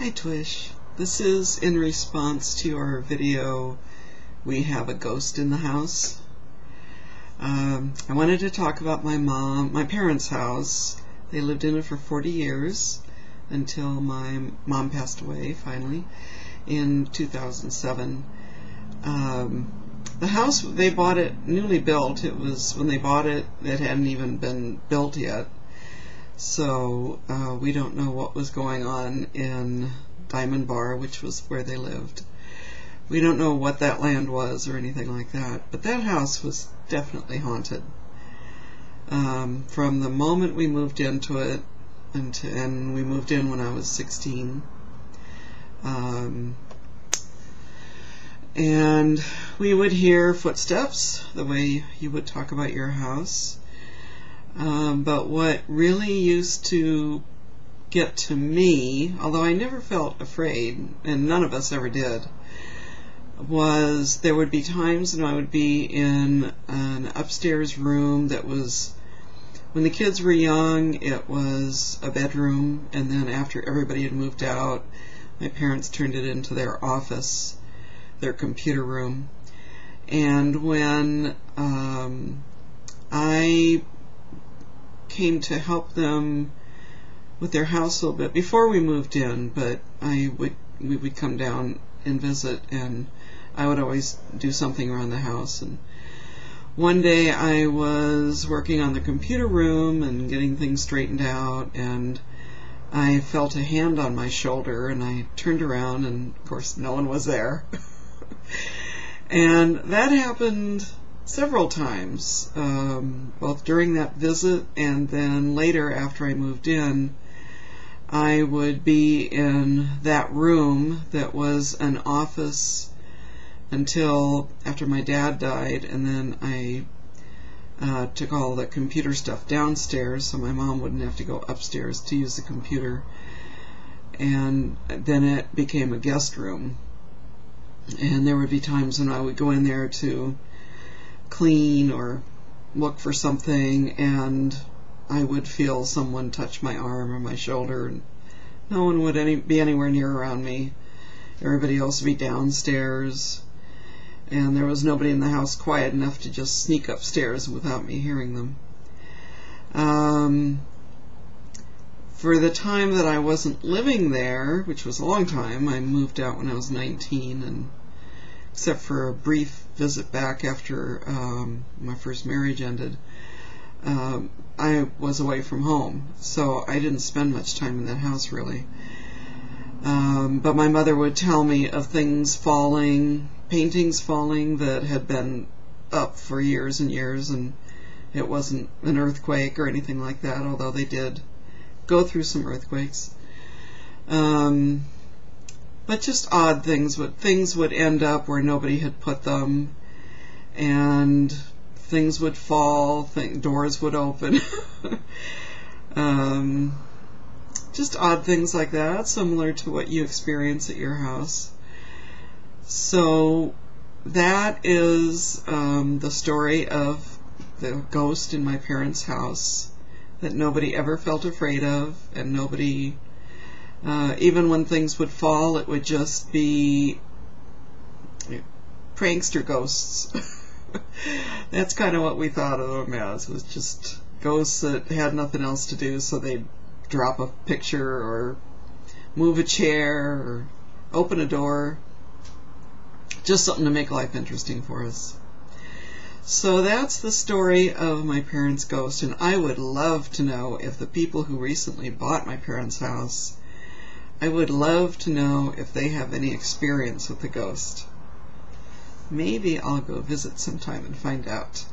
Hi Twish. This is in response to our video, We Have a Ghost in the House. I wanted to talk about my parents' house. They lived in it for 40 years until my mom passed away finally in 2007. The house, they bought it newly built. It was, when they bought it, it hadn't even been built yet. So we don't know what was going on in Diamond Bar, which was where they lived. We don't know what that land was or anything like that, but that house was definitely haunted. From the moment we moved into it, and we moved in when I was 16, and we would hear footsteps the way you would talk about your house. But what really used to get to me, although I never felt afraid, and none of us ever did, was there would be times when I would be in an upstairs room that was, when the kids were young, it was a bedroom, and then after everybody had moved out, my parents turned it into their office, their computer room. And when I came to help them with their house a little bit before we moved in, but we would come down and visit, and I would always do something around the house. And one day I was working on the computer room and getting things straightened out, and I felt a hand on my shoulder, and I turned around, and of course no one was there. And that happened several times, both during that visit and then later after I moved in. I would be in that room that was an office until after my dad died, and then I took all the computer stuff downstairs so my mom wouldn't have to go upstairs to use the computer, and then it became a guest room. And there would be times when I would go in there to clean or look for something, and I would feel someone touch my arm or my shoulder, and no one would be anywhere near around me. Everybody else would be downstairs, and there was nobody in the house quiet enough to just sneak upstairs without me hearing them. For the time that I wasn't living there, which was a long time, I moved out when I was 19, and except for a brief visit back after my first marriage ended, I was away from home, so I didn't spend much time in that house really. But my mother would tell me of things falling, paintings falling that had been up for years and years, and it wasn't an earthquake or anything like that, although they did go through some earthquakes. But just odd things would end up where nobody had put them, and things would fall, doors would open. Just odd things like that, similar to what you experience at your house. So that is the story of the ghost in my parents' house that nobody ever felt afraid of, and nobody, even when things would fall, it would just be prankster ghosts. That's kind of what we thought of them as, was just ghosts that had nothing else to do, so they'd drop a picture or move a chair or open a door, just something to make life interesting for us. So that's the story of my parents' ghost, and I would love to know if the people who recently bought my parents' house, I would love to know if they have any experience with the ghost. Maybe I'll go visit sometime and find out.